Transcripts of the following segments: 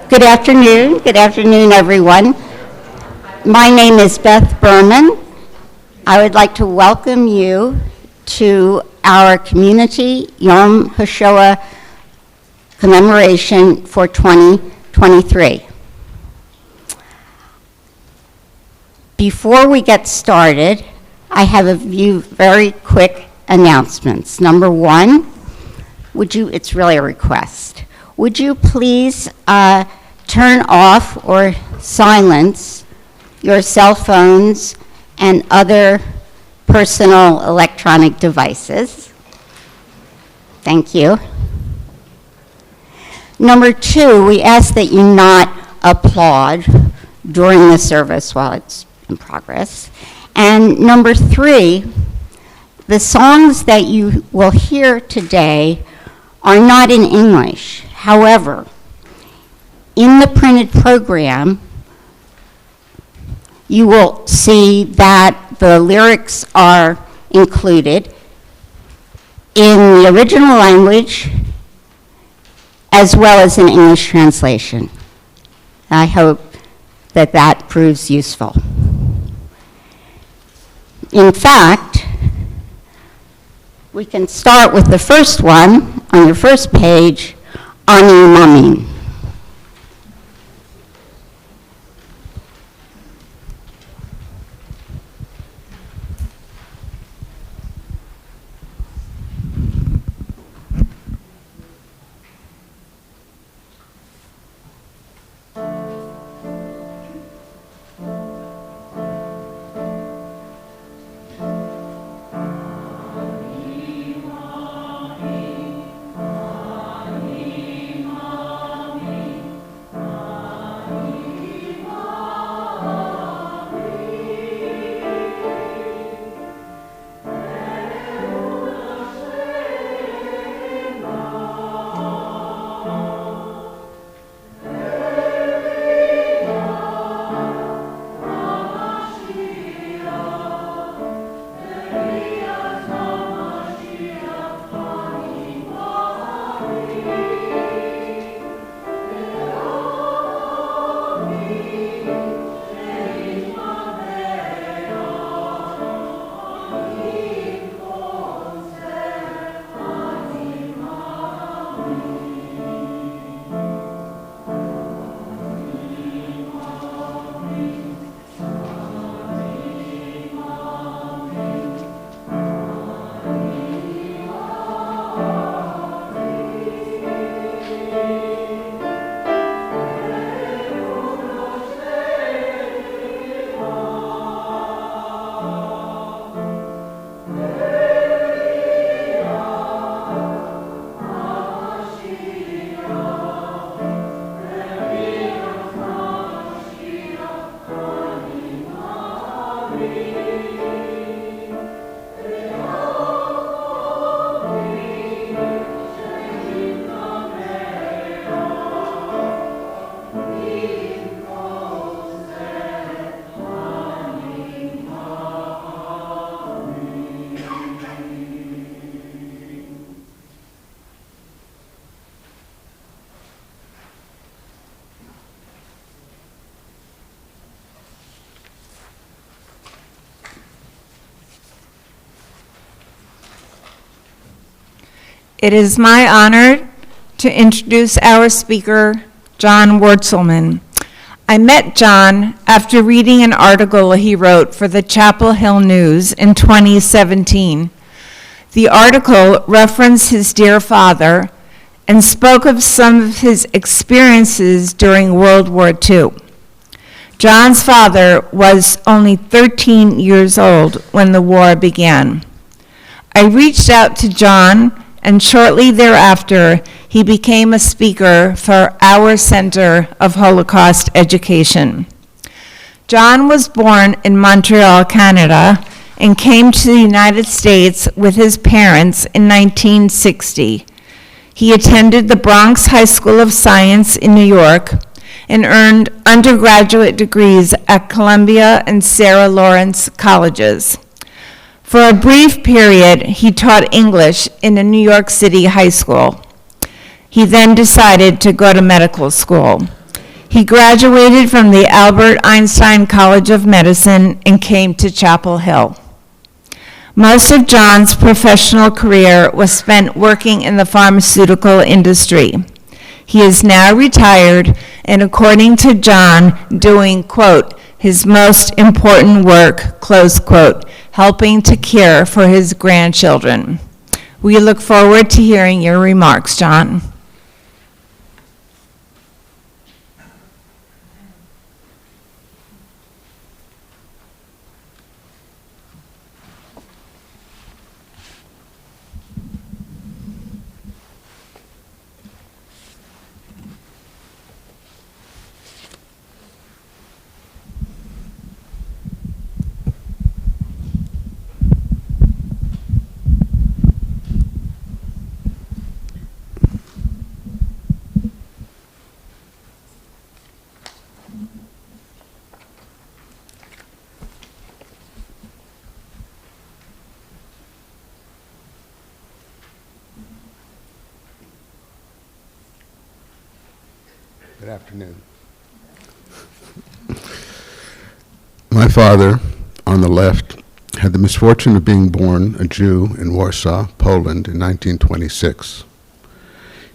Good afternoon. Good afternoon, everyone. My name is Beth Berman. I would like to welcome you to our community Yom HaShoah commemoration for 2023. Before we get started, I have a few very quick announcements. Number one, it's really a request. Would you please turn off or silence your cell phones and other personal electronic devices? Thank you. Number two, we ask that you not applaud during the service while it's in progress. And number three, the songs that you will hear today are not in English. However, in the printed program, you will see that the lyrics are included in the original language as well as an English translation. I hope that that proves useful. In fact, we can start with the first one on your first page, Ani Mamin. It is my honor to introduce our speaker, John Wurzelmann. I met John after reading an article he wrote for the Chapel Hill News in 2017. The article referenced his dear father and spoke of some of his experiences during World War II. John's father was only 13 years old when the war began. I reached out to John, and shortly thereafter, he became a speaker for our Center of Holocaust Education. John was born in Montreal, Canada, and came to the United States with his parents in 1960. He attended the Bronx High School of Science in New York and earned undergraduate degrees at Columbia and Sarah Lawrence colleges. For a brief period, he taught English in a New York City high school. He then decided to go to medical school. He graduated from the Albert Einstein College of Medicine and came to Chapel Hill. Most of John's professional career was spent working in the pharmaceutical industry. He is now retired and, according to John, doing, quote, his most important work, close quote, helping to care for his grandchildren. We look forward to hearing your remarks, John. Good afternoon. My father, on the left, had the misfortune of being born a Jew in Warsaw, Poland in 1926.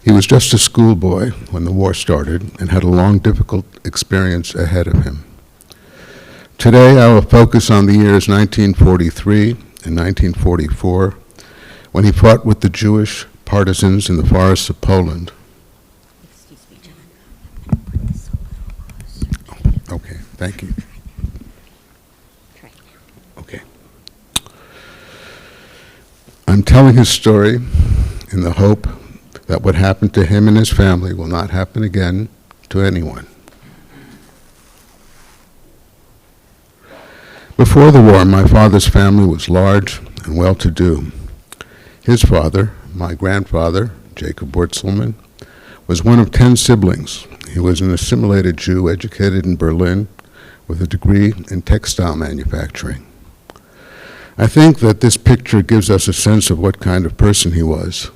He was just a schoolboy when the war started and had a long, difficult experience ahead of him. Today, I will focus on the years 1943 and 1944, when he fought with the Jewish partisans in the forests of Poland. Okay, thank you. Okay. I'm telling his story in the hope that what happened to him and his family will not happen again to anyone. Before the war, my father's family was large and well-to-do. His father, my grandfather, Jacob Wurzelmann, was one of 10 siblings. He was an assimilated Jew educated in Berlin with a degree in textile manufacturing. I think that this picture gives us a sense of what kind of person he was: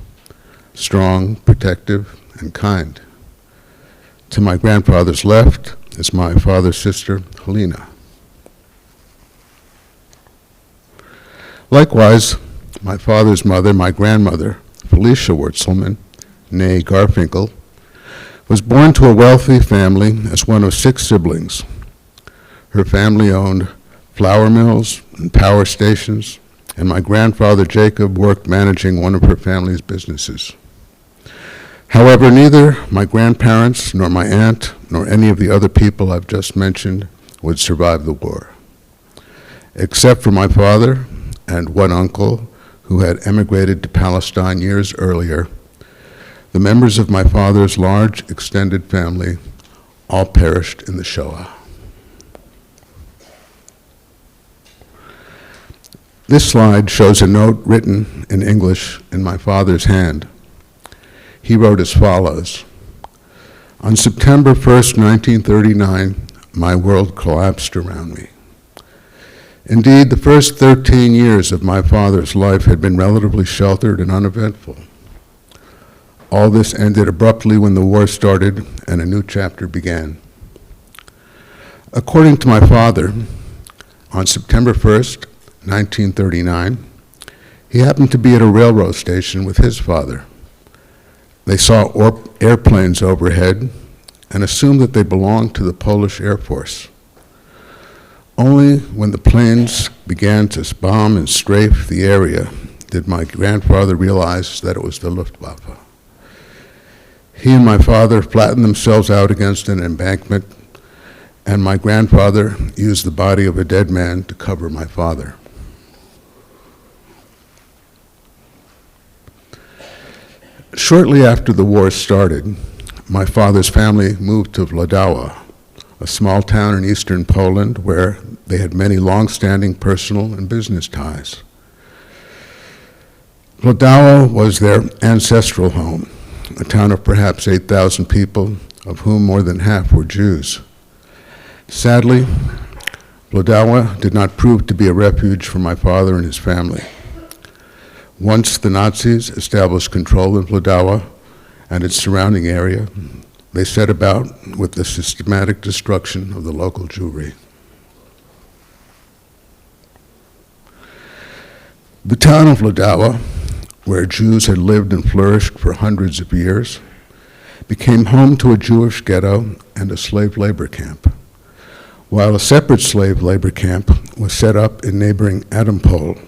strong, protective, and kind. To my grandfather's left is my father's sister, Helena. Likewise, my father's mother, my grandmother, Felicia Wurzelmann, née Garfinkel, was born to a wealthy family as one of 6 siblings. Her family owned flour mills and power stations, and my grandfather Jacob worked managing one of her family's businesses. However, neither my grandparents, nor my aunt, nor any of the other people I've just mentioned would survive the war. Except for my father and one uncle who had emigrated to Palestine years earlier, the members of my father's large, extended family all perished in the Shoah. This slide shows a note written in English in my father's hand. He wrote as follows: "On September 1st, 1939, my world collapsed around me. Indeed, the first 13 years of my father's life had been relatively sheltered and uneventful. All this ended abruptly when the war started and a new chapter began. According to my father, on September 1st, 1939, he happened to be at a railroad station with his father. They saw airplanes overhead and assumed that they belonged to the Polish Air Force. Only when the planes began to bomb and strafe the area did my grandfather realize that it was the Luftwaffe. He and my father flattened themselves out against an embankment, and my grandfather used the body of a dead man to cover my father. Shortly after the war started, my father's family moved to Włodawa, a small town in eastern Poland where they had many long-standing personal and business ties. Włodawa was their ancestral home, a town of perhaps 8,000 people, of whom more than half were Jews. Sadly, Włodawa did not prove to be a refuge for my father and his family. Once the Nazis established control in Włodawa and its surrounding area, they set about with the systematic destruction of the local Jewry. The town of Ladawa, where Jews had lived and flourished for hundreds of years, became home to a Jewish ghetto and a slave labor camp, while a separate slave labor camp was set up in neighboring Adampol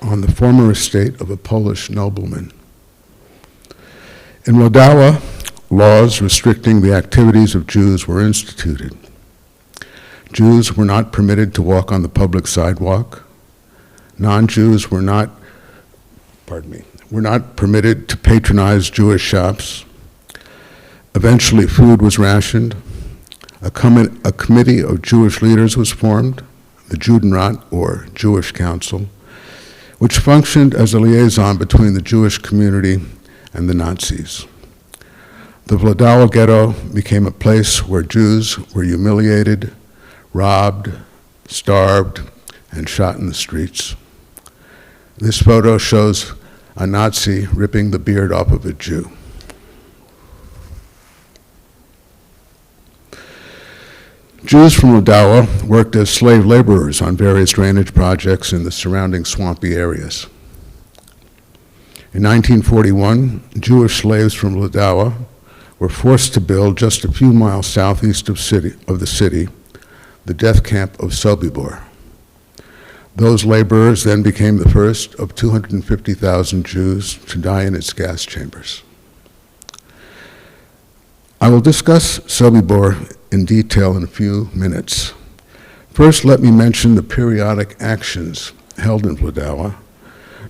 on the former estate of a Polish nobleman. In Ladawa, laws restricting the activities of Jews were instituted. Jews were not permitted to walk on the public sidewalk. Non-Jews were not permitted to patronize Jewish shops. Eventually, food was rationed. A committee of Jewish leaders was formed, the Judenrat, or Jewish Council, which functioned as a liaison between the Jewish community and the Nazis. The Ladawa ghetto became a place where Jews were humiliated, robbed, starved, and shot in the streets. This photo shows a Nazi ripping the beard off of a Jew. Jews from Ladawa worked as slave laborers on various drainage projects in the surrounding swampy areas. In 1941, Jewish slaves from Ladawa were forced to build just a few miles southeast of the city, the death camp of Sobibor. Those laborers then became the first of 250,000 Jews to die in its gas chambers. I will discuss Sobibor in detail in a few minutes. First, let me mention the periodic actions held in Ladawa,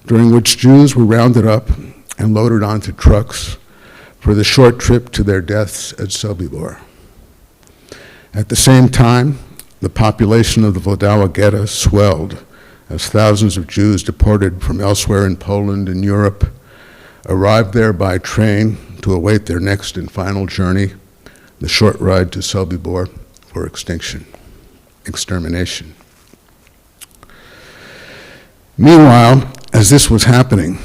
during which Jews were rounded up and loaded onto trucks for the short trip to their deaths at Sobibor. At the same time, the population of the Ladawa ghetto swelled as thousands of Jews deported from elsewhere in Poland and Europe arrived there by train to await their next and final journey, the short ride to Sobibor for extermination. Meanwhile, as this was happening,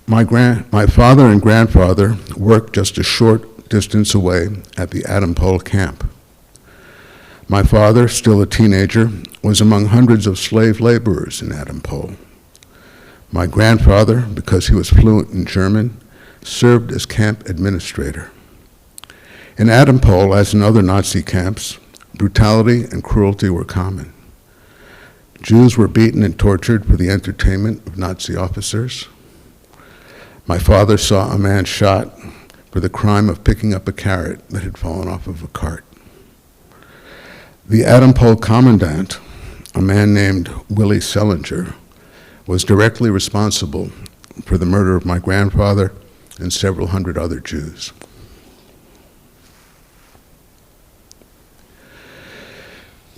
my father and grandfather worked just a short distance away at the Adampol camp. My father, still a teenager, was among hundreds of slave laborers in Adampol. My grandfather, because he was fluent in German, served as camp administrator. In Adampol, as in other Nazi camps, brutality and cruelty were common. Jews were beaten and tortured for the entertainment of Nazi officers. My father saw a man shot for the crime of picking up a carrot that had fallen off of a cart. The Adampol commandant, a man named Willie Sellinger, was directly responsible for the murder of my grandfather and several hundred other Jews.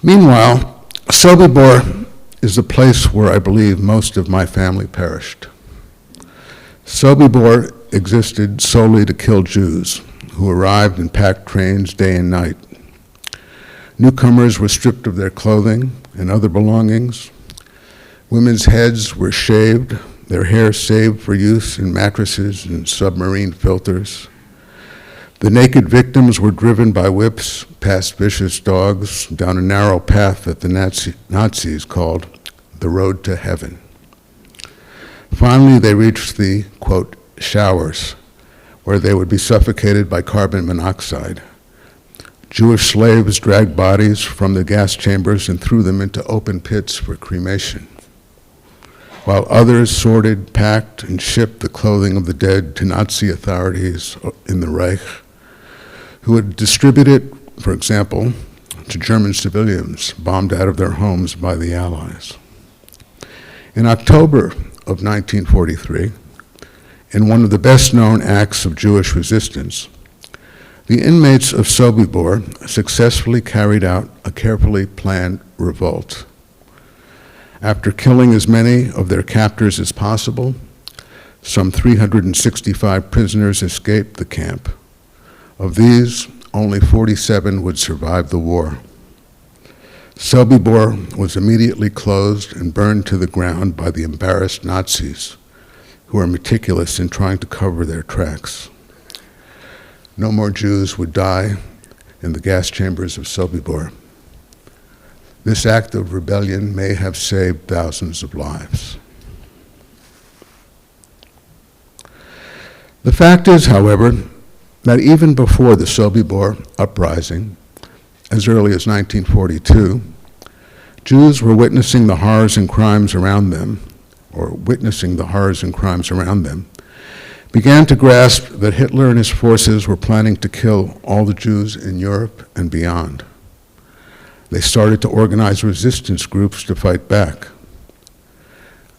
Meanwhile, Sobibor is the place where I believe most of my family perished. Sobibor existed solely to kill Jews who arrived in packed trains day and night. Newcomers were stripped of their clothing and other belongings. Women's heads were shaved, their hair saved for use in mattresses and submarine filters. The naked victims were driven by whips past vicious dogs down a narrow path that the Nazis called the road to heaven. Finally, they reached the, quote, showers, where they would be suffocated by carbon monoxide. Jewish slaves dragged bodies from the gas chambers and threw them into open pits for cremation, while others sorted, packed, and shipped the clothing of the dead to Nazi authorities in the Reich, who would distribute it, for example, to German civilians bombed out of their homes by the Allies. In October of 1943, in one of the best-known acts of Jewish resistance, the inmates of Sobibor successfully carried out a carefully planned revolt. After killing as many of their captors as possible, some 365 prisoners escaped the camp. Of these, only 47 would survive the war. Sobibor was immediately closed and burned to the ground by the embarrassed Nazis, who were meticulous in trying to cover their tracks. no more Jews would die in the gas chambers of Sobibor. This act of rebellion may have saved thousands of lives. The fact is, however, that even before the Sobibor uprising, as early as 1942, Jews were witnessing the horrors and crimes around them, began to grasp that Hitler and his forces were planning to kill all the Jews in Europe and beyond. They started to organize resistance groups to fight back.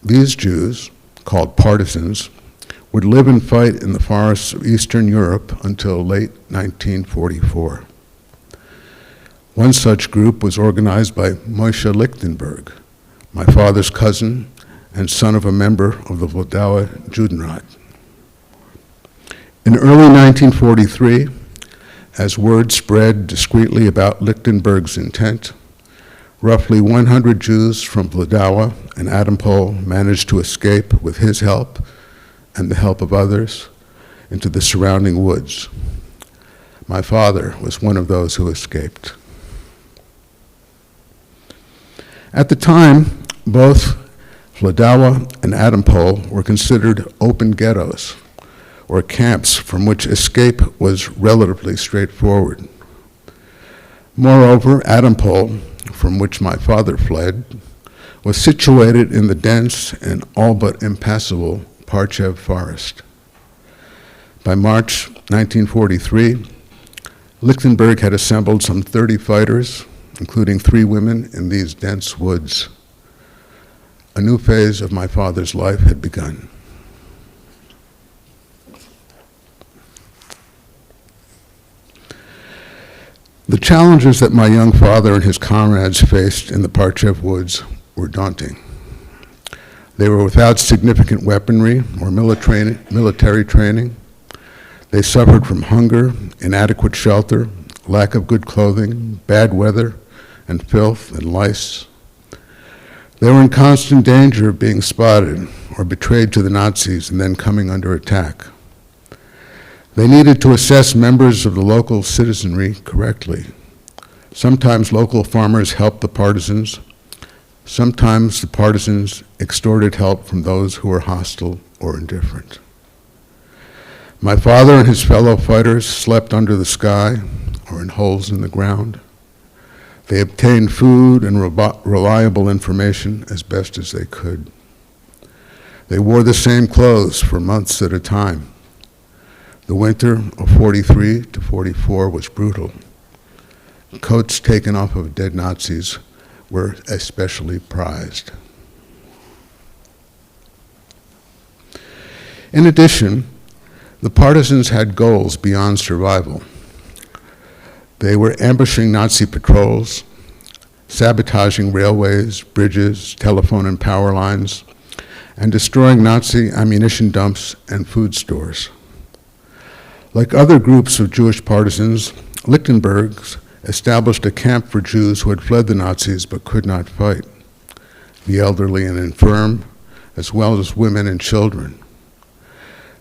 These Jews, called partisans, would live and fight in the forests of Eastern Europe until late 1944. One such group was organized by Moshe Lichtenberg, my father's cousin and son of a member of the Wildauer Judenrat. In early 1943, as word spread discreetly about Lichtenberg's intent, roughly 100 Jews from Wildauer and Adampol managed to escape with his help and the help of others into the surrounding woods. My father was one of those who escaped. At the time, both Wildauer and Adampol were considered open ghettos, or camps from which escape was relatively straightforward. Moreover, Adampol, from which my father fled, was situated in the dense and all but impassable Parchev forest. By March 1943, Lichtenberg had assembled some 30 fighters, including 3 women, in these dense woods. A new phase of my father's life had begun. The challenges that my young father and his comrades faced in the Parchev woods were daunting. They were without significant weaponry or military training. They suffered from hunger, inadequate shelter, lack of good clothing, bad weather, and filth and lice. They were in constant danger of being spotted or betrayed to the Nazis and then coming under attack. They needed to assess members of the local citizenry correctly. Sometimes local farmers helped the partisans. Sometimes the partisans extorted help from those who were hostile or indifferent. My father and his fellow fighters slept under the sky or in holes in the ground. They obtained food and reliable information as best as they could. They wore the same clothes for months at a time. The winter of 43 to 44 was brutal. Coats taken off of dead Nazis were especially prized. In addition, the partisans had goals beyond survival. They were ambushing Nazi patrols, sabotaging railways, bridges, telephone and power lines, and destroying Nazi ammunition dumps and food stores. Like other groups of Jewish partisans, Lichtenberg's established a camp for Jews who had fled the Nazis but could not fight, the elderly and infirm, as well as women and children.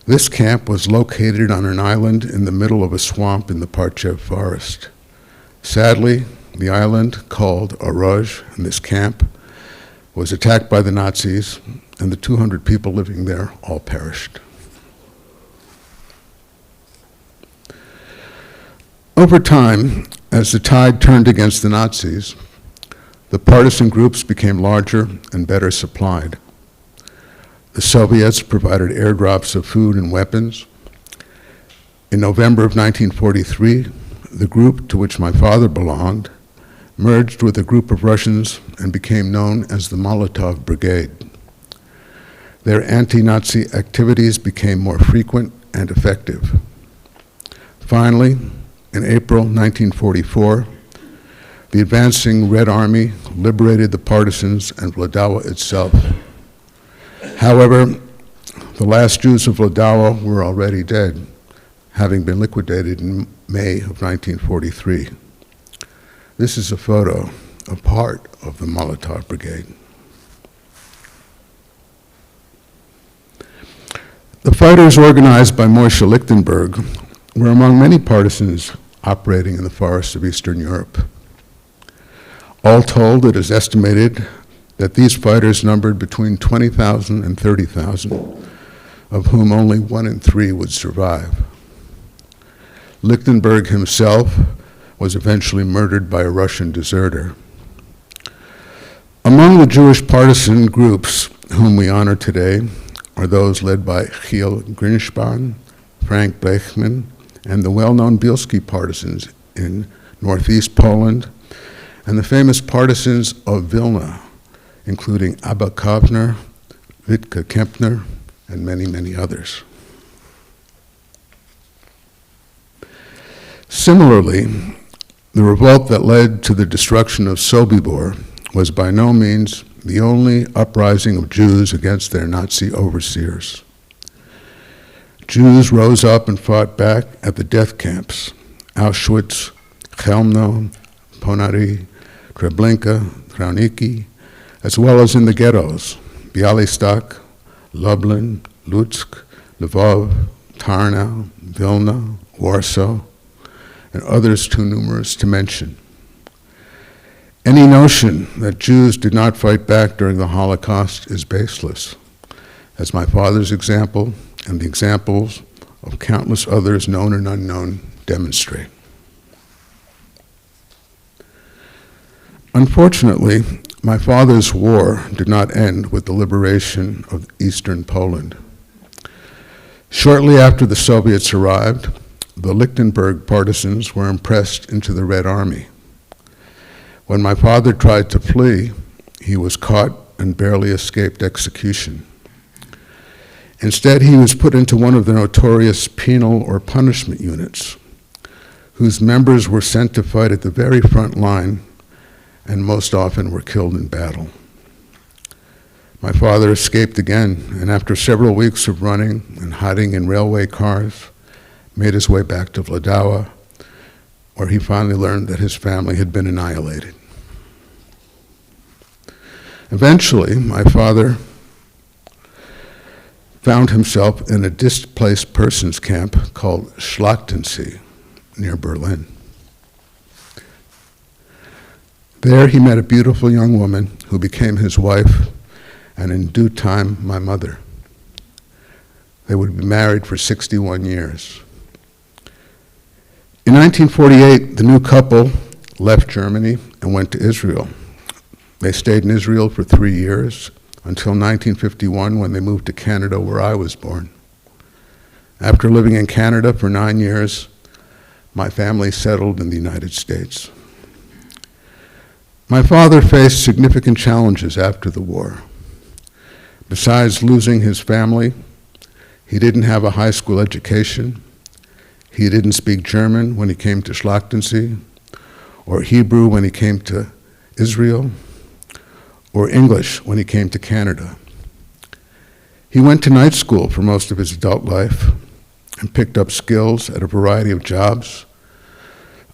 This camp was located on an island in the middle of a swamp in the Parchev forest. Sadly, the island, called Aruj, and this camp, was attacked by the Nazis, and the 200 people living there all perished. Over time, as the tide turned against the Nazis, the partisan groups became larger and better supplied. The Soviets provided airdrops of food and weapons. In November of 1943, the group to which my father belonged merged with a group of Russians and became known as the Molotov Brigade. Their anti-Nazi activities became more frequent and effective. Finally, in April 1944, the advancing Red Army liberated the partisans and Wildauer itself. However, the last Jews of Wildauer were already dead, having been liquidated in May of 1943. This is a photo of part of the Molotov Brigade. The fighters organized by Moshe Lichtenberg were among many partisans operating in the forests of Eastern Europe. All told, it is estimated that these fighters numbered between 20,000 and 30,000, of whom only 1 in 3 would survive. Lichtenberg himself was eventually murdered by a Russian deserter. Among the Jewish partisan groups whom we honor today are those led by Giel Grinspan, Frank Blechman, and the well-known Bielski partisans in northeast Poland, and the famous partisans of Vilna, including Abba Kovner, Wittke Kempner, and many, many others. Similarly, the revolt that led to the destruction of Sobibor was by no means the only uprising of Jews against their Nazi overseers. Jews rose up and fought back at the death camps, Auschwitz, Chelmno, Ponary, Treblinka, Trauniki, as well as in the ghettos, Bialystok, Lublin, Lutsk, Lvov, Tarnow, Vilna, Warsaw, and others too numerous to mention. Any notion that Jews did not fight back during the Holocaust is baseless, as my father's example and the examples of countless others, known and unknown, demonstrate. Unfortunately, my father's war did not end with the liberation of eastern Poland. Shortly after the Soviets arrived, the Lichtenberg partisans were impressed into the Red Army. When my father tried to flee, he was caught and barely escaped execution. Instead, he was put into one of the notorious penal or punishment units, whose members were sent to fight at the very front line and most often were killed in battle. My father escaped again, and after several weeks of running and hiding in railway cars, made his way back to Włodawa, where he finally learned that his family had been annihilated. Eventually, my father found himself in a displaced persons camp called Schlachtensee near Berlin. There he met a beautiful young woman who became his wife, and in due time, my mother. They would be married for 61 years. In 1948, the new couple left Germany and went to Israel. They stayed in Israel for 3 years, until 1951, when they moved to Canada, where I was born. After living in Canada for 9 years, my family settled in the United States. My father faced significant challenges after the war. Besides losing his family, he didn't have a high school education. He didn't speak German when he came to Schlachtensee, or Hebrew when he came to Israel, or English when he came to Canada. He went to night school for most of his adult life and picked up skills at a variety of jobs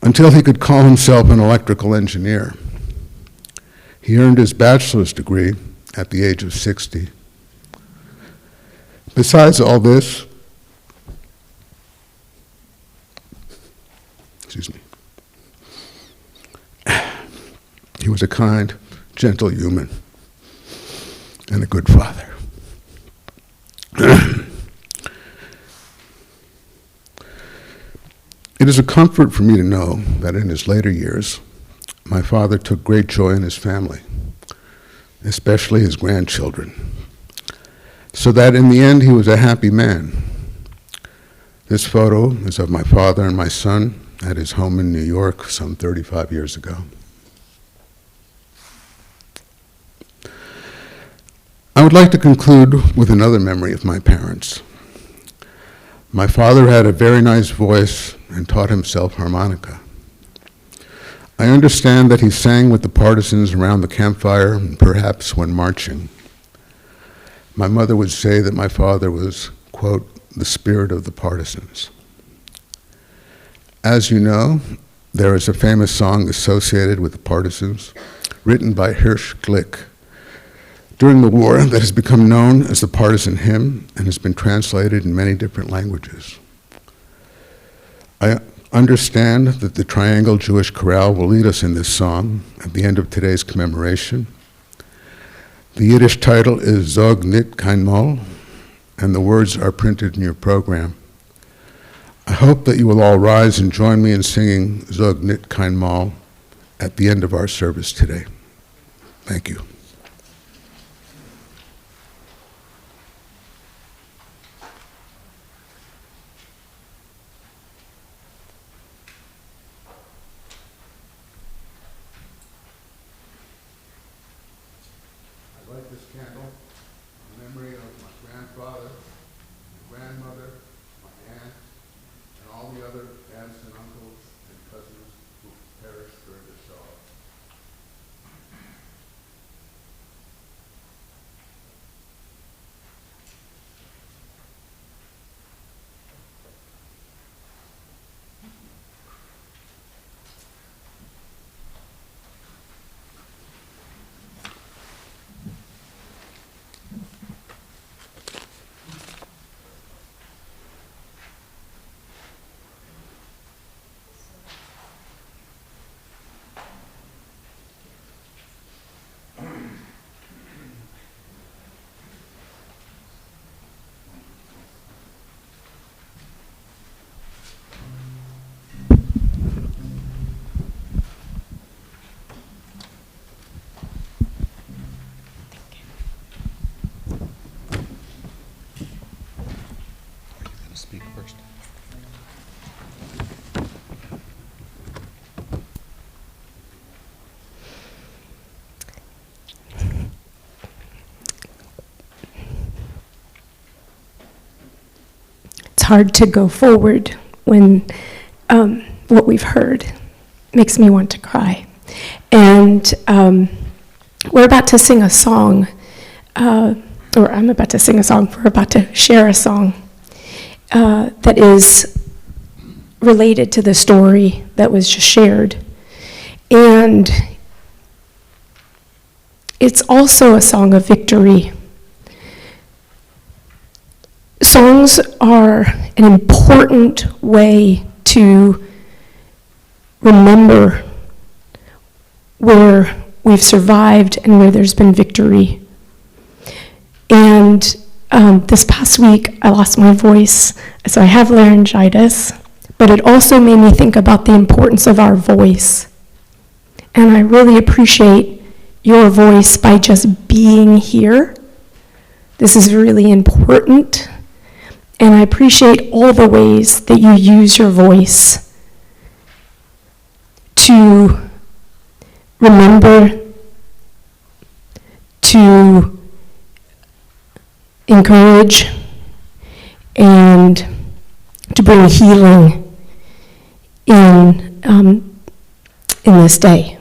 until he could call himself an electrical engineer. He earned his bachelor's degree at the age of 60. Besides all this, he was a kind, gentle human and a good father. It is a comfort for me to know that in his later years, my father took great joy in his family, especially his grandchildren, so that in the end he was a happy man. This photo is of my father and my son at his home in New York some 35 years ago. I would like to conclude with another memory of my parents. My father had a very nice voice and taught himself harmonica. I understand that he sang with the partisans around the campfire, and perhaps when marching. My mother would say that my father was, quote, the spirit of the partisans. As you know, there is a famous song associated with the partisans, written by Hirsch Glick during the war, that has become known as the partisan hymn and has been translated in many different languages. I understand that the Triangle Jewish Chorale will lead us in this song at the end of today's commemoration. The Yiddish title is Zog nit kein Mal, and the words are printed in your program. I hope that you will all rise and join me in singing Zog nit kein Mal at the end of our service today. Thank you. I light this candle in memory of my grandfather, my grandmother, my aunt, and all the other aunts and uncles and cousins who perished during the Shoah. Speak first. It's hard to go forward when what we've heard makes me want to cry. And we're about to sing a song, or I'm about to sing a song, we're about to share a song that is related to the story that was just shared. And it's also a song of victory. Songs are an important way to remember where we've survived and where there's been victory. And this past week, I lost my voice, so I have laryngitis, but it also made me think about the importance of our voice. And I really appreciate your voice by just being here. This is really important. And I appreciate all the ways that you use your voice to remember, to encourage, and to bring healing in this day.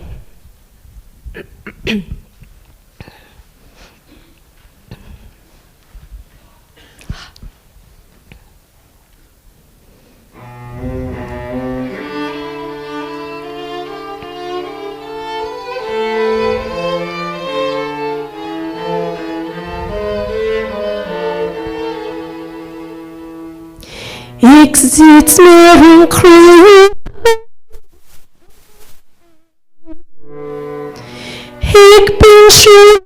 Ik zit naar een kroeg. Ik ben zo.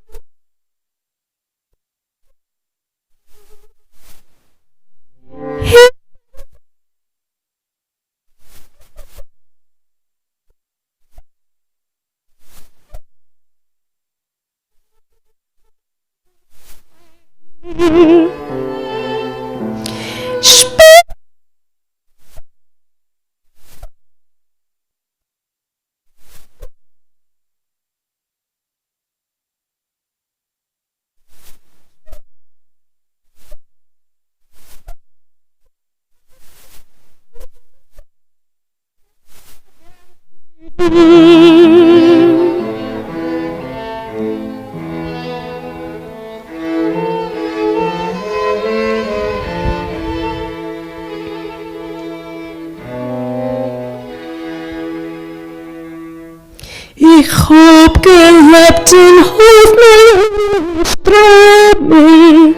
Ik heb gelebt en hoef mijn stromen.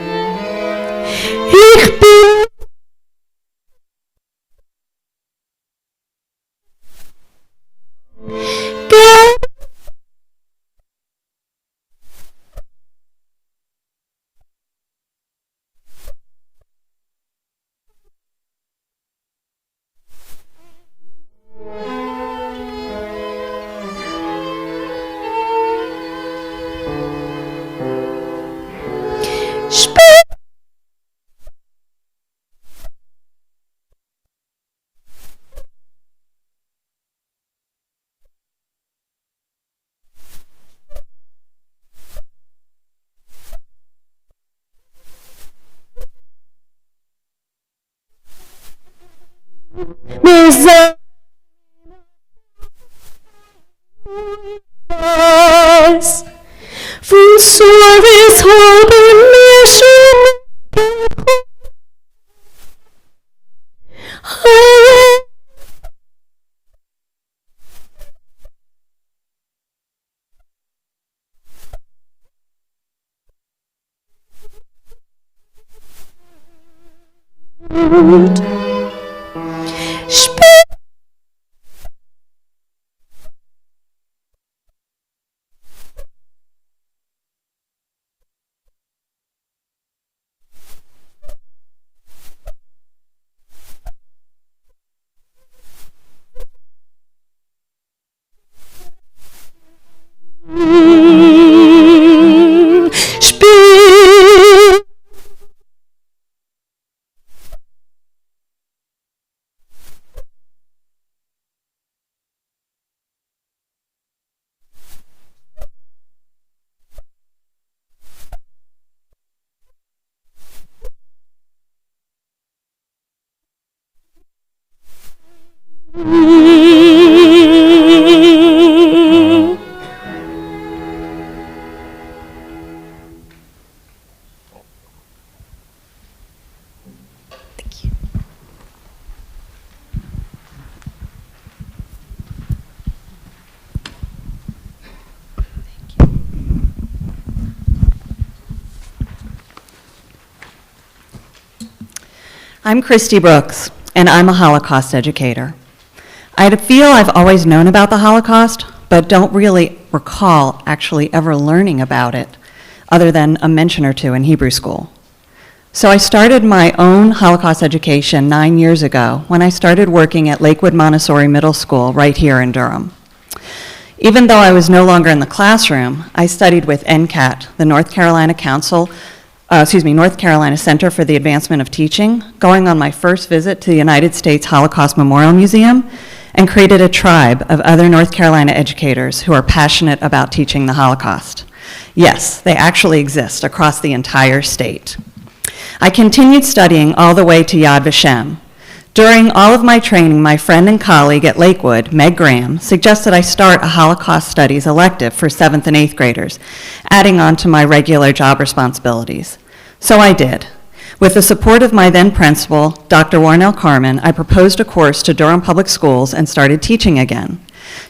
Ik ben us from service, hope, and mission. I'm Christy Brooks, and I'm a Holocaust educator. I feel I've always known about the Holocaust, but don't really recall actually ever learning about it, other than a mention or two in Hebrew school. So I started my own Holocaust education 9 years ago when I started working at Lakewood Montessori Middle School right here in Durham. Even though I was no longer in the classroom, I studied with NCAT, the North Carolina Center for the Advancement of Teaching, going on my first visit to the United States Holocaust Memorial Museum, and created a tribe of other North Carolina educators who are passionate about teaching the Holocaust. Yes, they actually exist across the entire state. I continued studying all the way to Yad Vashem. During all of my training, my friend and colleague at Lakewood, Meg Graham, suggested I start a Holocaust Studies elective for 7th and 8th graders, adding on to my regular job responsibilities. So I did. With the support of my then principal, Dr. Warnell Carmen, I proposed a course to Durham Public Schools and started teaching again.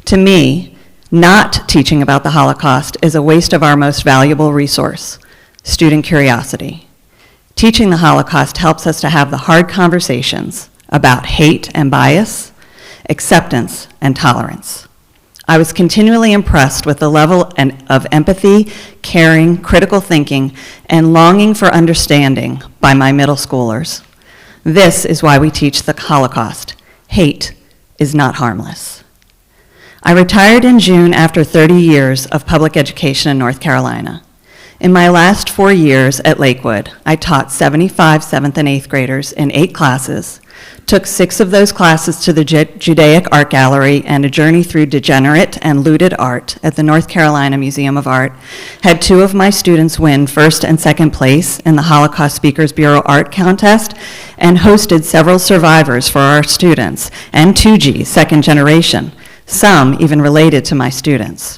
To me, not teaching about the Holocaust is a waste of our most valuable resource, student curiosity. Teaching the Holocaust helps us to have the hard conversations about hate and bias, acceptance and tolerance. I was continually impressed with the level of empathy, caring, critical thinking, and longing for understanding by my middle schoolers. This is why we teach the Holocaust. Hate is not harmless. I retired in June after 30 years of public education in North Carolina. In my last 4 years at Lakewood, I taught 75 7th and 8th graders in 8 classes, took 6 of those classes to the Judaic Art Gallery and a journey through degenerate and looted art at the North Carolina Museum of Art, had 2 of my students win first and second place in the Holocaust Speakers Bureau Art Contest, and hosted several survivors for our students, and 2G, second generation, some even related to my students.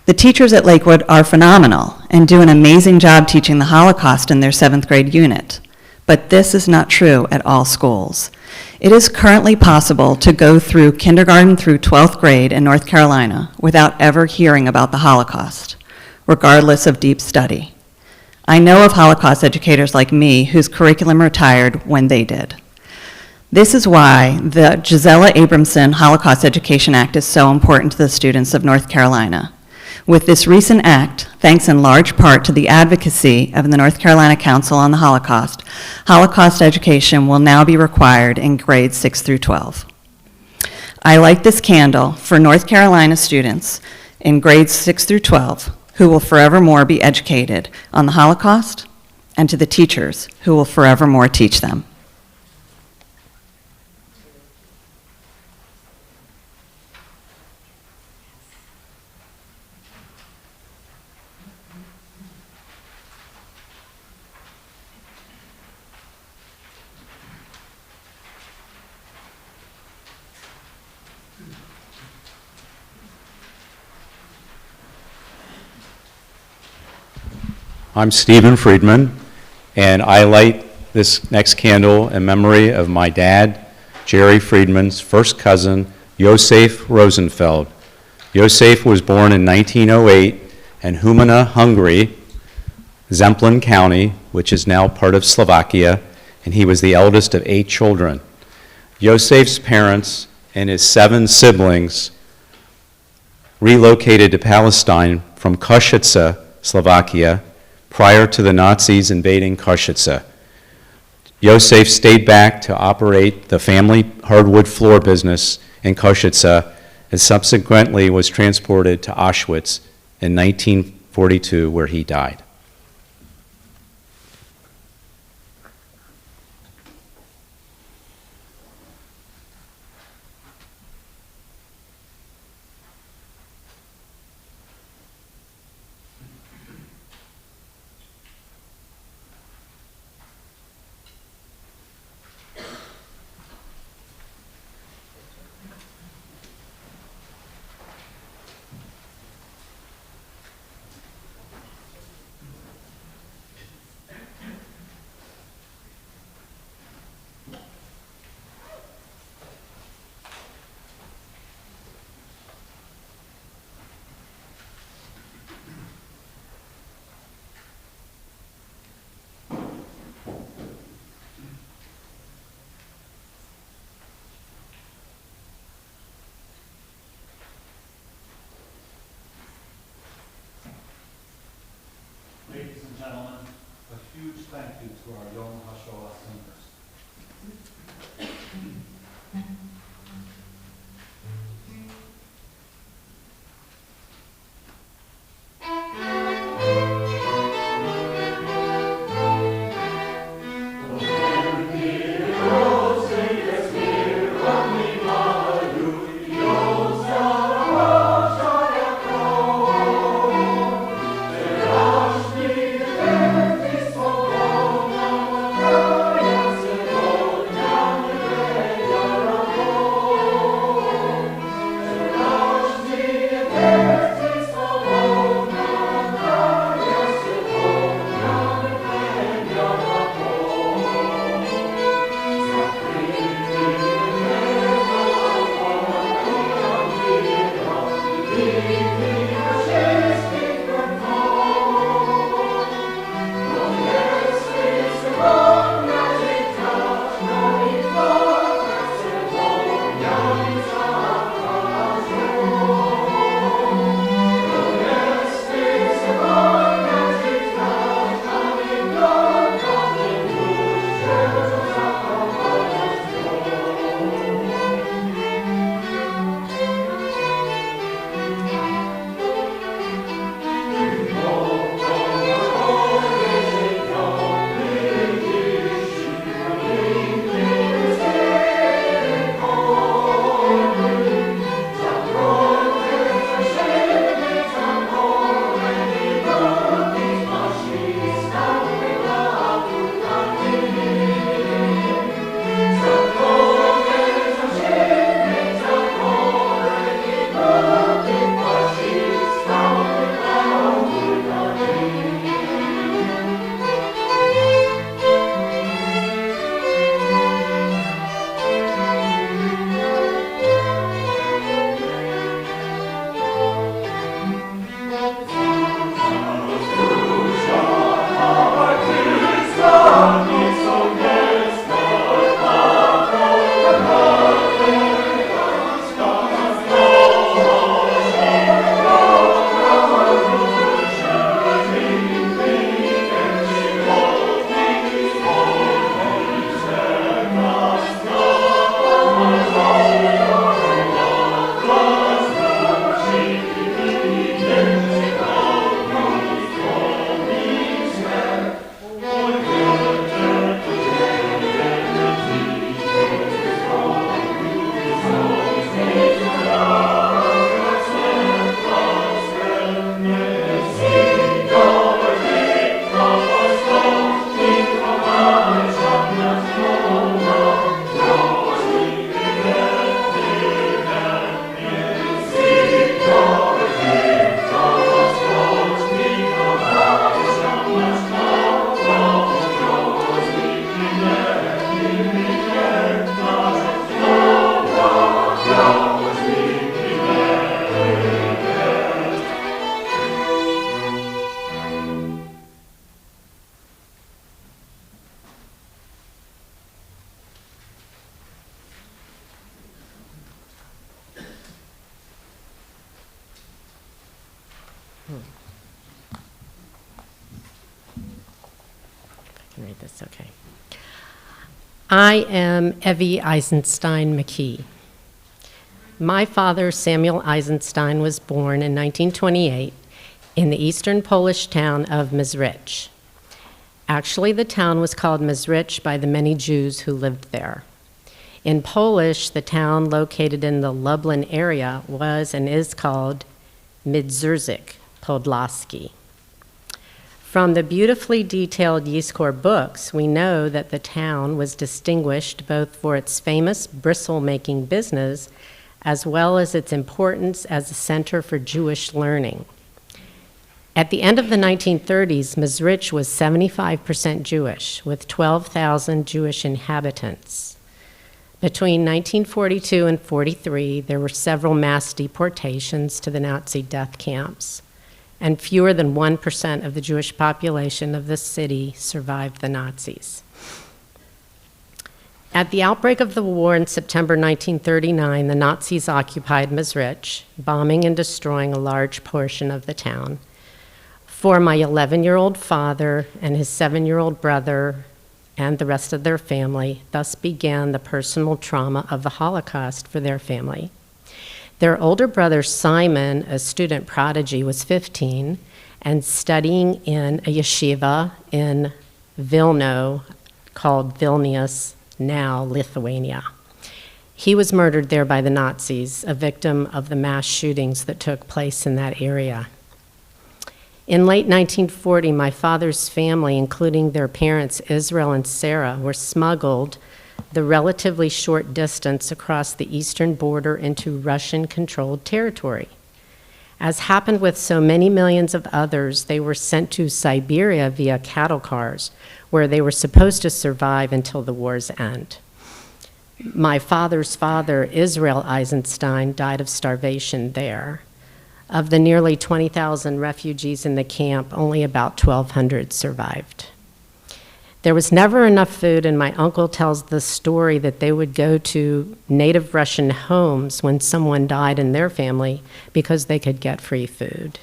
The teachers at Lakewood are phenomenal and do an amazing job teaching the Holocaust in their 7th grade unit. But this is not true at all schools. It is currently possible to go through kindergarten through 12th grade in North Carolina without ever hearing about the Holocaust, regardless of deep study. I know of Holocaust educators like me whose curriculum retired when they did. This is why the Gisela Abramson Holocaust Education Act is so important to the students of North Carolina. With this recent act, thanks in large part to the advocacy of the North Carolina Council on the Holocaust, Holocaust education will now be required in grades 6 through 12. I light this candle for North Carolina students in grades 6 through 12 who will forevermore be educated on the Holocaust, and to the teachers who will forevermore teach them. I'm Stephen Friedman, and I light this next candle in memory of my dad, Jerry Friedman's first cousin, Yosef Rosenfeld. Yosef was born in 1908 in Humana, Hungary, Zemplin County, which is now part of Slovakia, and he was the eldest of 8 children. Yosef's parents and his 7 siblings relocated to Palestine from Košice, Slovakia, prior to the Nazis invading Košice. Yosef stayed back to operate the family hardwood floor business in Košice and subsequently was transported to Auschwitz in 1942, where he died. I can read this, okay. I am Evie Eisenstein McKee. My father, Samuel Eisenstein, was born in 1928 in the eastern Polish town of Mezrich. Actually, the town was called Mezrich by the many Jews who lived there. In Polish, the town located in the Lublin area was and is called Miedzierzyk Podlaski. From the beautifully detailed Yiskor books, we know that the town was distinguished both for its famous bristle-making business as well as its importance as a center for Jewish learning. At the end of the 1930s, Mezrich was 75% Jewish, with 12,000 Jewish inhabitants. Between 1942 and 43, there were several mass deportations to the Nazi death camps, and fewer than 1% of the Jewish population of the city survived the Nazis. At the outbreak of the war in September 1939, the Nazis occupied Mezrich, bombing and destroying a large portion of the town. For my 11-year-old father and his 7-year-old brother and the rest of their family, thus began the personal trauma of the Holocaust for their family. Their older brother, Simon, a student prodigy, was 15 and studying in a yeshiva in Vilno called Vilnius, now Lithuania. He was murdered there by the Nazis, a victim of the mass shootings that took place in that area. In late 1940, my father's family, including their parents, Israel and Sarah, were smuggled the relatively short distance across the eastern border into Russian-controlled territory. As happened with so many millions of others, they were sent to Siberia via cattle cars, where they were supposed to survive until the war's end. My father's father, Israel Eisenstein, died of starvation there. Of the nearly 20,000 refugees in the camp, only about 1,200 survived. There was never enough food, and my uncle tells the story that they would go to native Russian homes when someone died in their family because they could get free food.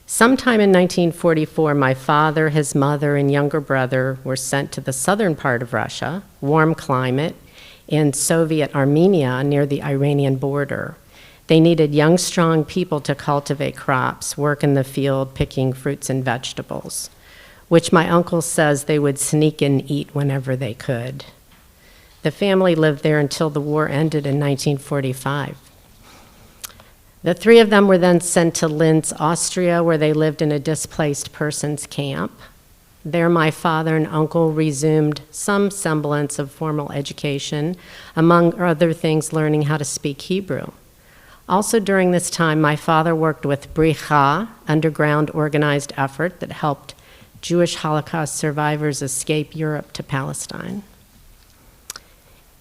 Sometime in 1944, my father, his mother, and younger brother were sent to the southern part of Russia, warm climate, in Soviet Armenia near the Iranian border. They needed young, strong people to cultivate crops, work in the field, picking fruits and vegetables, which my uncle says they would sneak and eat whenever they could. The family lived there until the war ended in 1945. The three of them were then sent to Linz, Austria, where they lived in a displaced persons camp. There, my father and uncle resumed some semblance of formal education, among other things, learning how to speak Hebrew. Also during this time, my father worked with Bricha, underground organized effort that helped Jewish Holocaust survivors escape Europe to Palestine.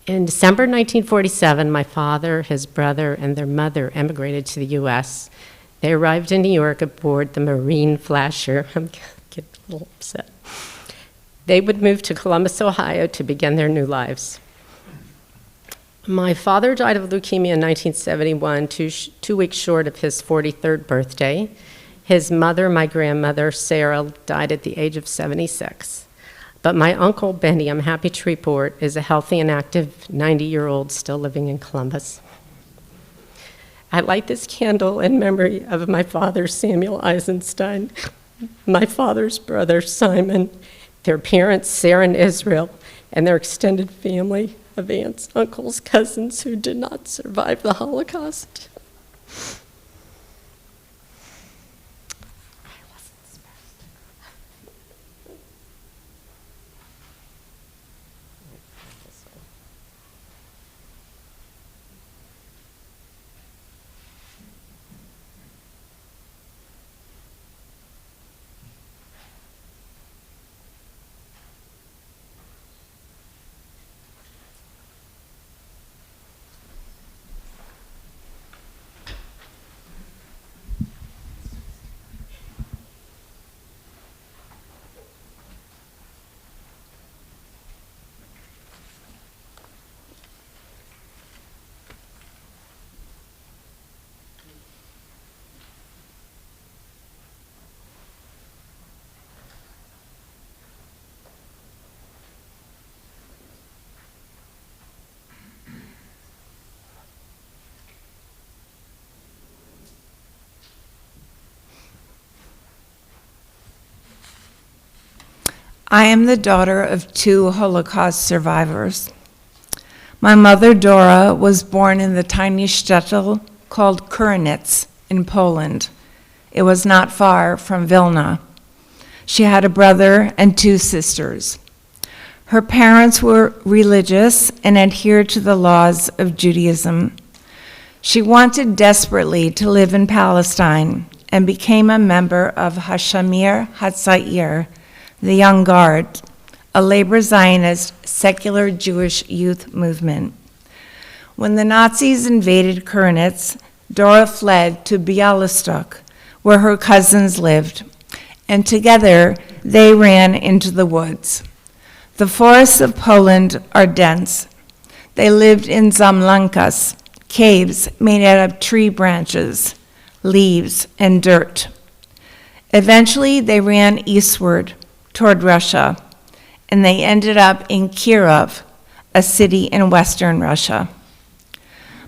In December 1947, my father, his brother, and their mother emigrated to the U.S. They arrived in New York aboard the Marine Flasher. I'm getting a little upset. They would move to Columbus, Ohio to begin their new lives. My father died of leukemia in 1971, two weeks short of his 43rd birthday. His mother, my grandmother, Sarah, died at the age of 76. But my uncle, Benny, I'm happy to report, is a healthy and active 90-year-old still living in Columbus. I light this candle in memory of my father, Samuel Eisenstein, my father's brother, Simon, their parents, Sarah and Israel, and their extended family of aunts, uncles, cousins who did not survive the Holocaust. I am the daughter of 2 Holocaust survivors. My mother, Dora, was born in the tiny shtetl called Kurinitz in Poland. It was not far from Vilna. She had a brother and 2 sisters. Her parents were religious and adhered to the laws of Judaism. She wanted desperately to live in Palestine and became a member of HaShamir HaTzair, the Young Guard, a labor Zionist secular Jewish youth movement. When the Nazis invaded Kurinitz, Dora fled to Bialystok, where her cousins lived, and together they ran into the woods. The forests of Poland are dense. They lived in zamlankas, caves made out of tree branches, leaves, and dirt. Eventually, they ran eastward toward Russia, and they ended up in Kirov, a city in western Russia.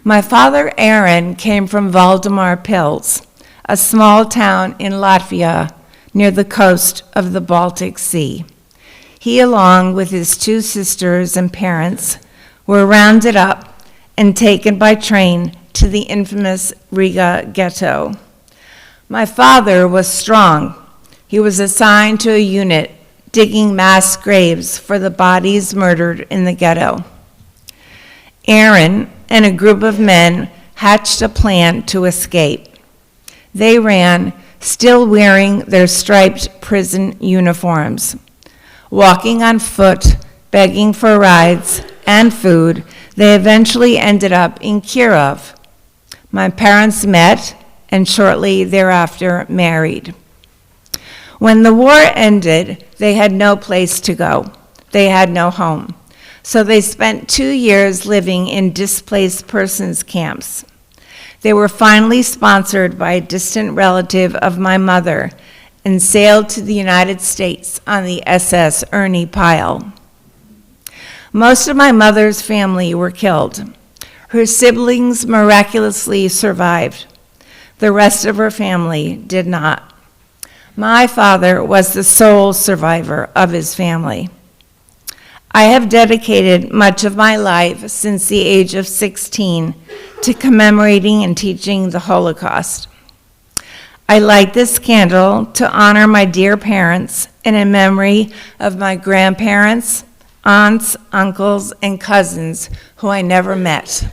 My father, Aaron, came from Valdemar Pils, a small town in Latvia near the coast of the Baltic Sea. He, along with his 2 sisters and parents, were rounded up and taken by train to the infamous Riga ghetto. My father was strong. He was assigned to a unit digging mass graves for the bodies murdered in the ghetto. Aaron and a group of men hatched a plan to escape. They ran, still wearing their striped prison uniforms. Walking on foot, begging for rides and food, they eventually ended up in Kirov. My parents met and shortly thereafter married. When the war ended, they had no place to go. They had no home. So they spent 2 years living in displaced persons camps. They were finally sponsored by a distant relative of my mother and sailed to the United States on the SS Ernie Pyle. Most of my mother's family were killed. Her siblings miraculously survived. The rest of her family did not. My father was the sole survivor of his family. I have dedicated much of my life since the age of 16 to commemorating and teaching the Holocaust. I light this candle to honor my dear parents and in memory of my grandparents, aunts, uncles, and cousins who I never met.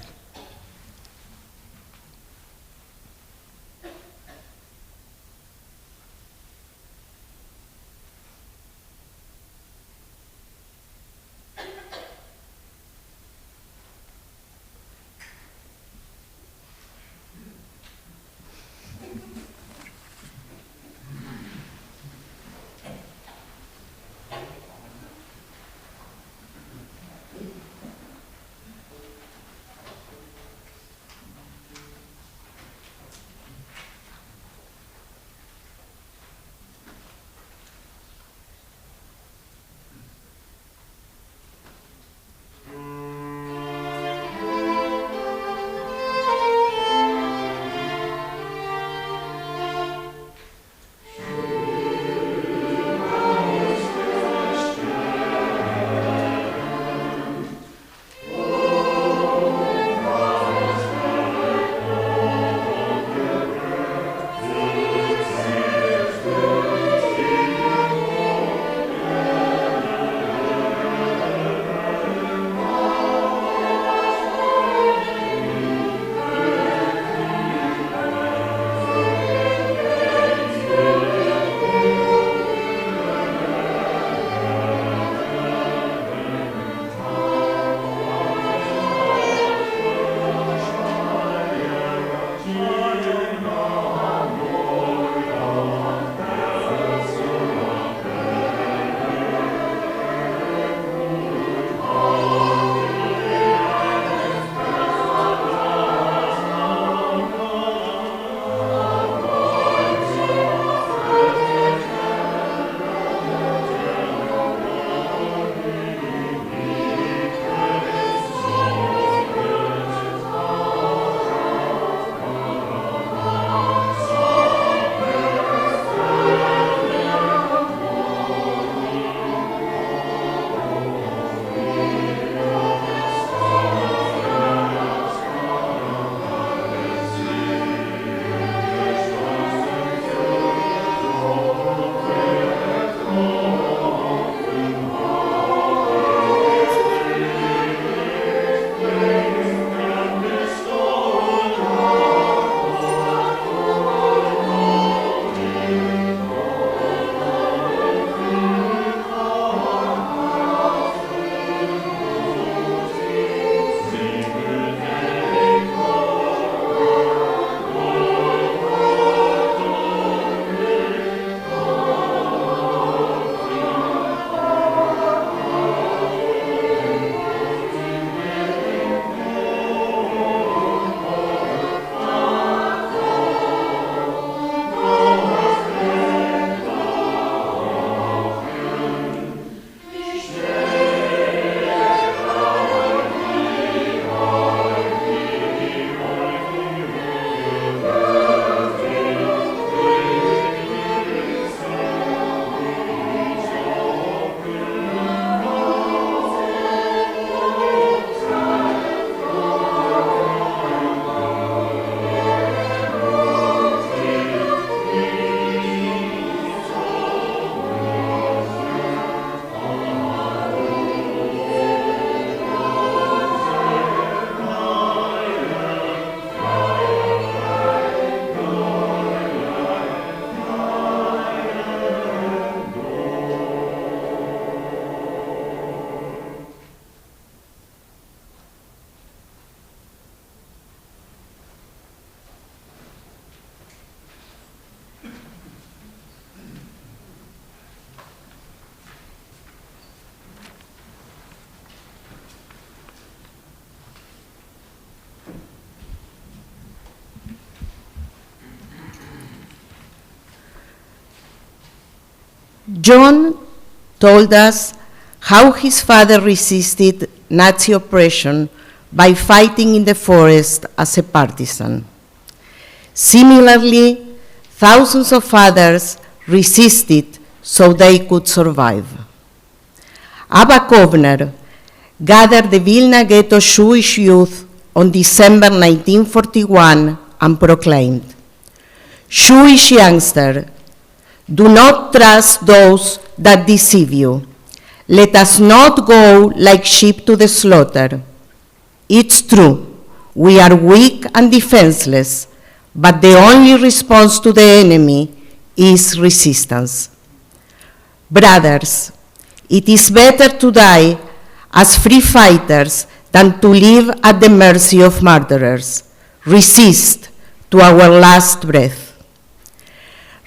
John told us how his father resisted Nazi oppression by fighting in the forest as a partisan. Similarly, thousands of others resisted so they could survive. Abba Kovner gathered the Vilna Ghetto Jewish youth on December 1941 and proclaimed, "Jewish youngster, do not trust those that deceive you. Let us not go like sheep to the slaughter. It's true, we are weak and defenseless, but the only response to the enemy is resistance. Brothers, it is better to die as free fighters than to live at the mercy of murderers. Resist to our last breath."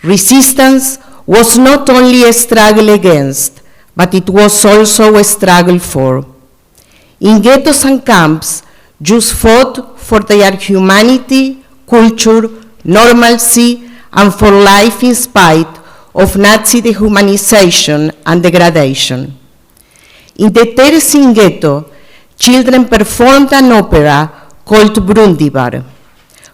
Resistance was not only a struggle against, but it was also a struggle for. In ghettos and camps, Jews fought for their humanity, culture, normalcy, and for life in spite of Nazi dehumanization and degradation. In the Terezin ghetto, children performed an opera called Brundibar,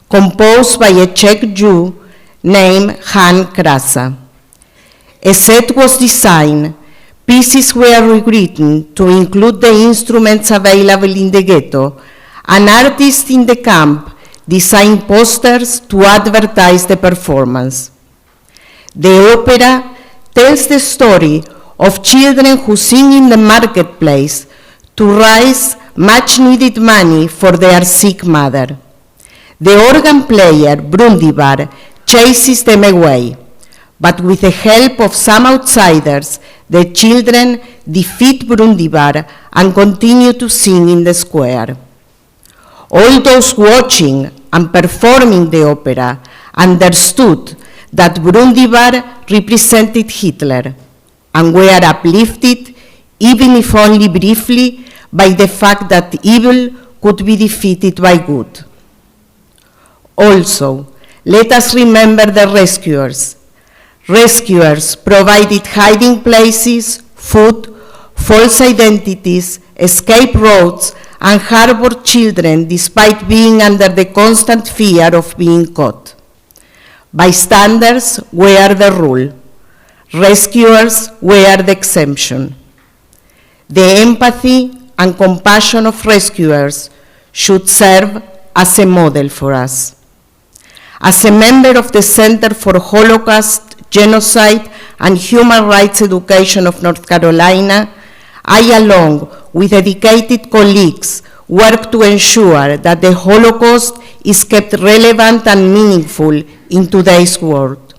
composed by a Czech Jew named Han Krasa. A set was designed, pieces were rewritten to include the instruments available in the ghetto, and artists in the camp designed posters to advertise the performance. The opera tells the story of children who sing in the marketplace to raise much-needed money for their sick mother. The organ player, Brundibar, chases them away, but with the help of some outsiders, the children defeat Brundibar and continue to sing in the square. All those watching and performing the opera understood that Brundibar represented Hitler and were uplifted, even if only briefly, by the fact that evil could be defeated by good. Also, let us remember the rescuers. Rescuers provided hiding places, food, false identities, escape routes, and harbored children despite being under the constant fear of being caught. Bystanders were the rule. Rescuers were the exemption. The empathy and compassion of rescuers should serve as a model for us. As a member of the Center for Holocaust, Genocide, and Human Rights Education of North Carolina, I, along with dedicated colleagues, work to ensure that the Holocaust is kept relevant and meaningful in today's world.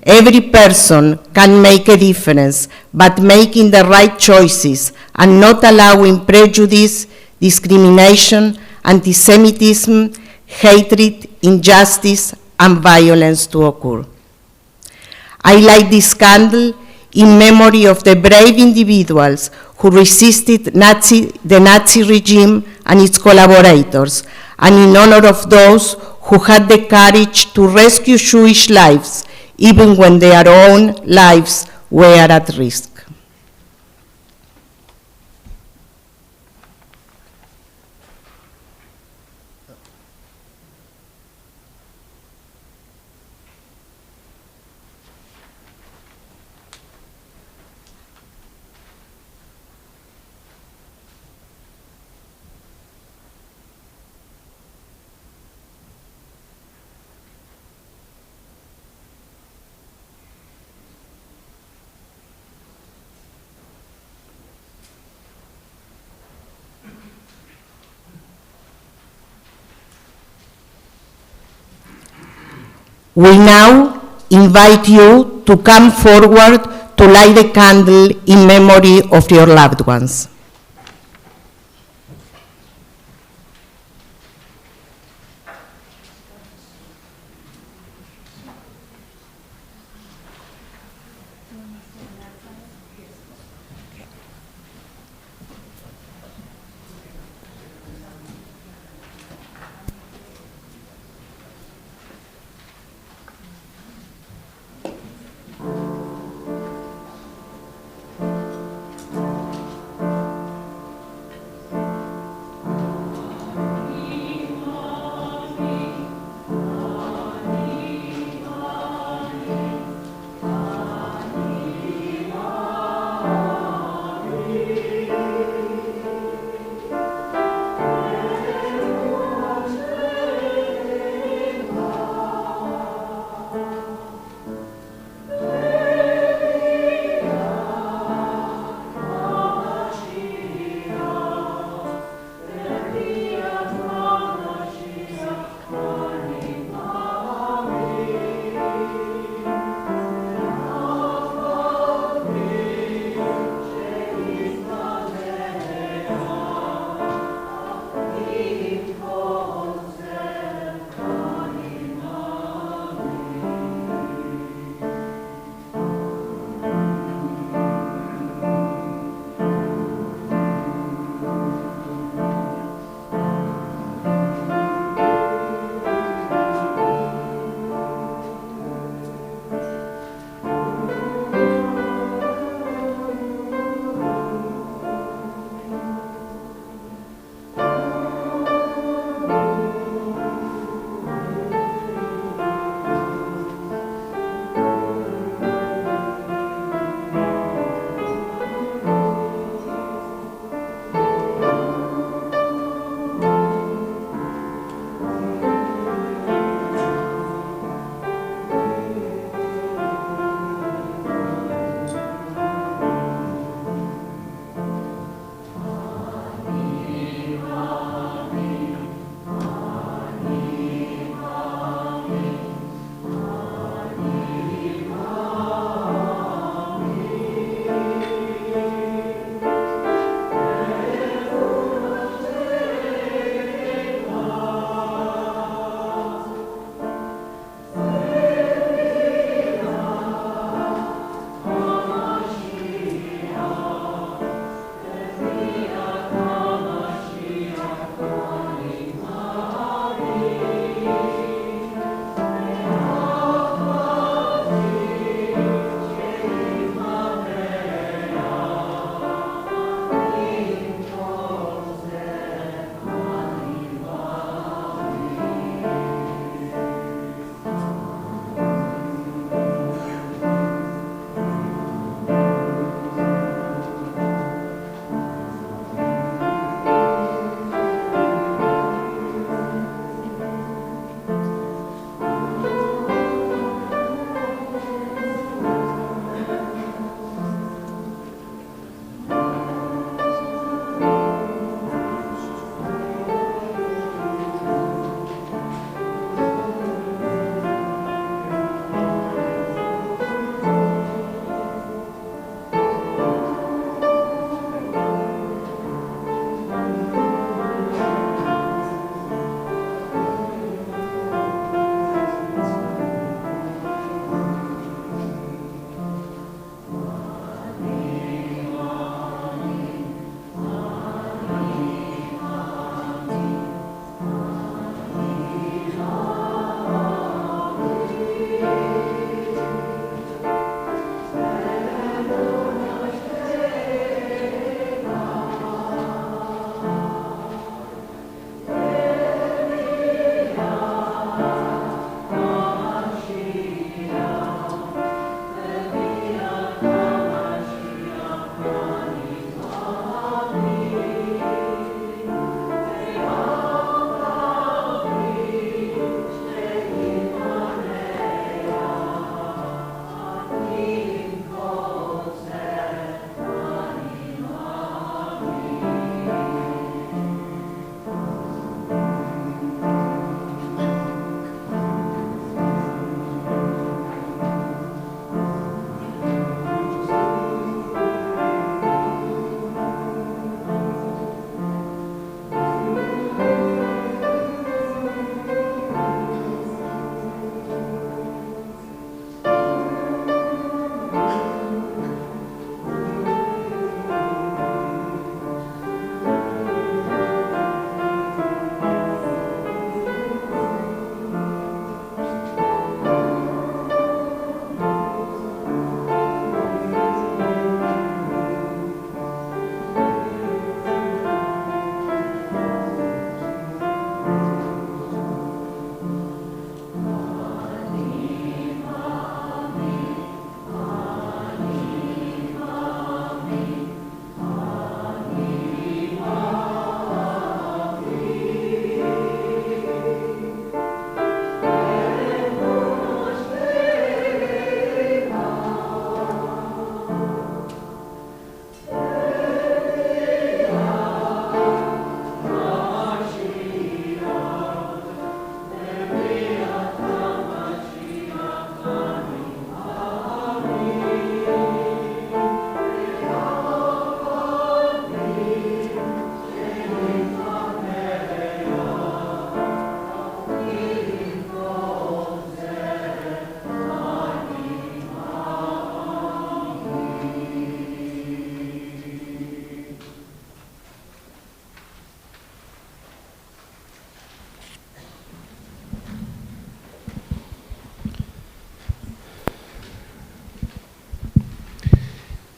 Every person can make a difference, but making the right choices and not allowing prejudice, discrimination, anti-Semitism, hatred, injustice, and violence to occur. I light this candle in memory of the brave individuals who resisted the Nazi regime and its collaborators, and in honor of those who had the courage to rescue Jewish lives, even when their own lives were at risk. We now invite you to come forward to light the candle in memory of your loved ones.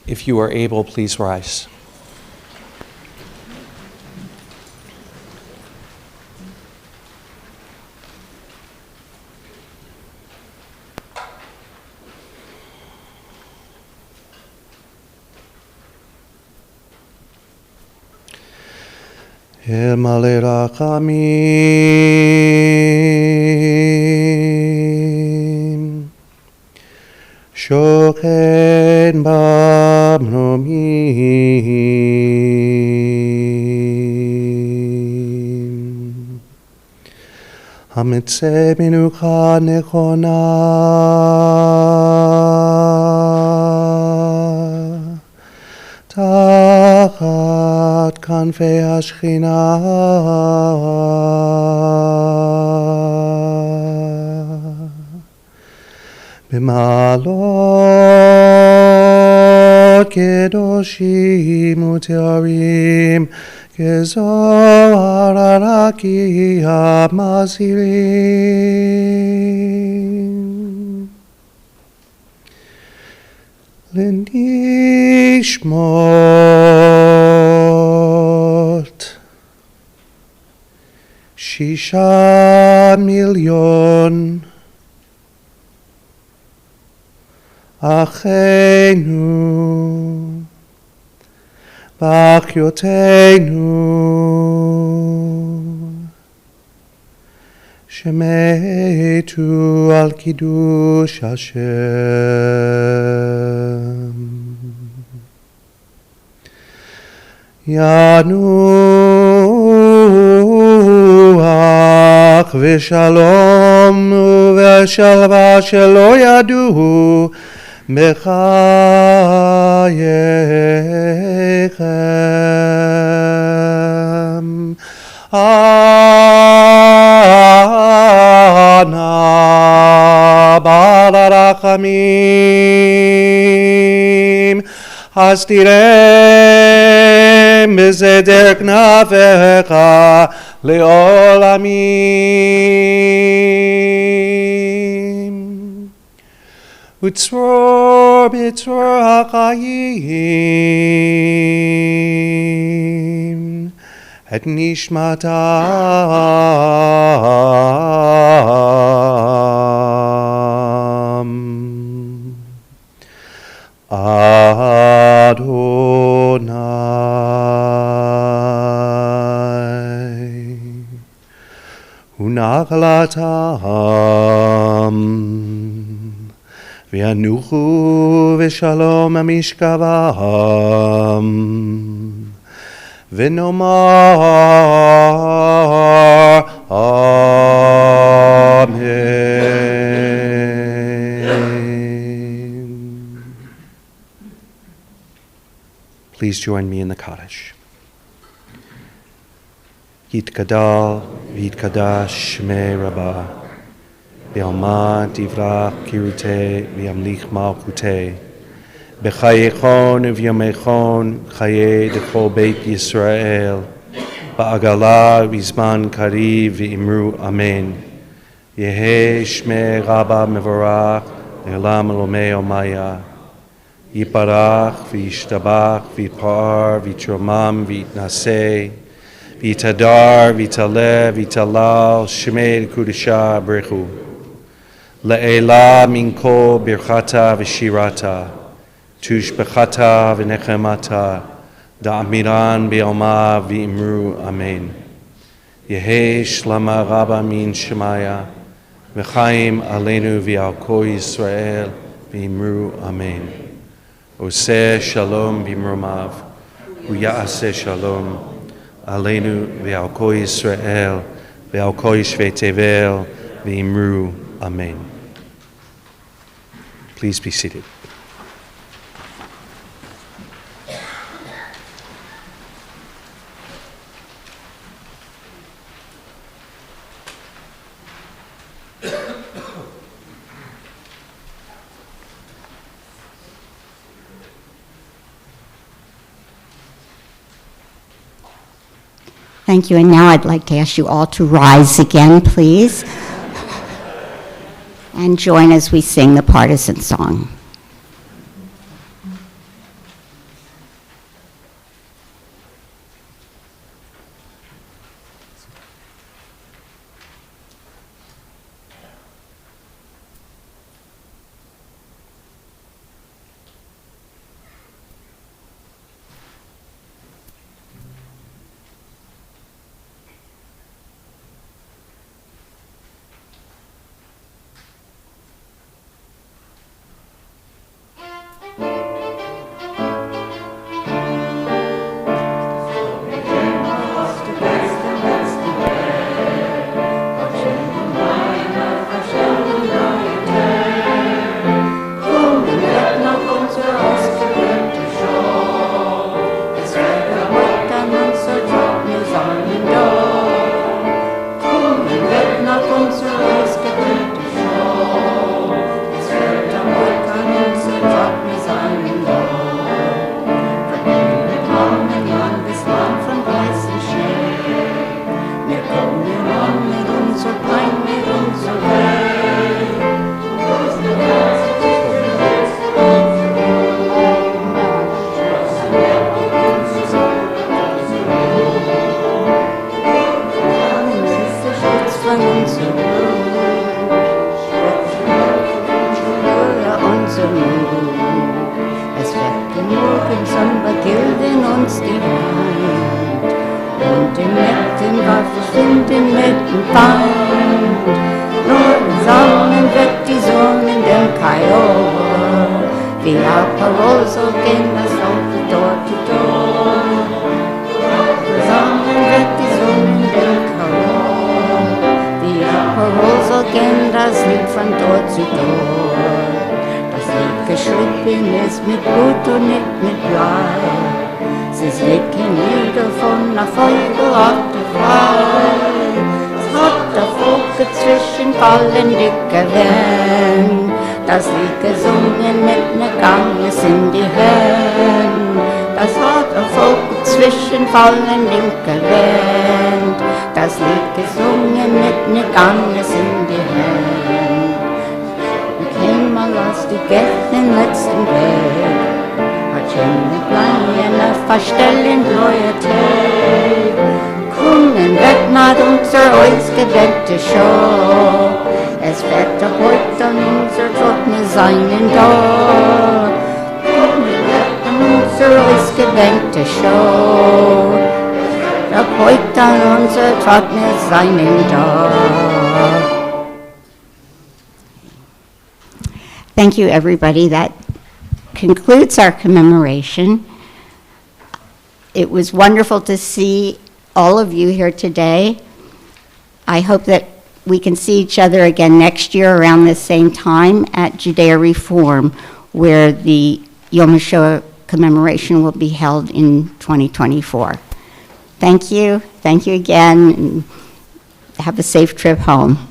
If you are able, please rise. El male rachamim, shochen bamromim, hametze menucha nechona, tachat kanfei hashchina, b'malot kedoshim utearim, kezohar araki hamazirim. Lenishmot 6,000,000 Acheinu v'achyoteinu shemetu al kiddush Hashem. Yanuach v'shalom v'shalva shelo yaduhu b'chayechem. Ana balarachamim hastirem b'zeder knafecha leolamim. Utzror b'tzror hachayim et nishmatam. Adonai unachalatam v'yanuchu v'shalom amishkavam v'nomar Amen. Please join me in the Kaddish. Yitkadal v'yitkadash shmei Rabbah v'yalma divrach kirutei v'yamlich malchutei b'chayechon v'yamechon chayei d'chol beit Yisrael ba'agala v'zman kariv v'imru Amen. Yehei shmei Rabbah mevorach le'olam elomei omaya yiparach v'yishtabach v'yitpar v'yitromam v'yitnasei v'yitadar v'yitaleh v'yitalal shmei kudusha brechu le'ela minko birchata v'shirata tushbechata v'nechemata da'amiran be'alma v'imru Amen. Yehei shlama Rabba min shemaya v'chaim aleinu v'al kol Yisrael v'imru Amen. Oseh shalom b'imromav u'ya'aseh shalom aleinu v'al kol Yisrael v'al kol yishvei tevel v'imru Amen. Please be seated. Thank you, and now I'd like to ask you all to rise again, please, and join as we sing the partisan song. Parosel gehen das von Tor zu Tor. Gesungen wird gesungen den Chor. Die Parosel gehen das Lied von Tor zu Tor. Das Lied geschrieben ist mit Blut und nicht mit Blei. Es ist nicht kein Lied von Erfolg oder frei. Es hat der Vogel zwischen fallen dicke Wellen. Das Lied gesungen mit ne Ganges in die Hände. Das hat der Vogel zwischen fallen dicke Wellen. Das Lied gesungen mit ne Ganges in die Hände. Wir kämen mal aus die Gästen letzten Weg. Schöne kleine Verstellen Loyalität. Kommen wird nach unser ausgewählte Show. Es wird doch heute an unser Trockene seinen da. Kommen wird an unser ausgewählte Show. Doch heute an unser Trockene seinen da. Thank you, everybody. That concludes our commemoration. It was wonderful to see all of you here today. I hope that we can see each other again next year around the same time at Judea Reform, where the Yom HaShoah commemoration will be held in 2024. Thank you again, and have a safe trip home.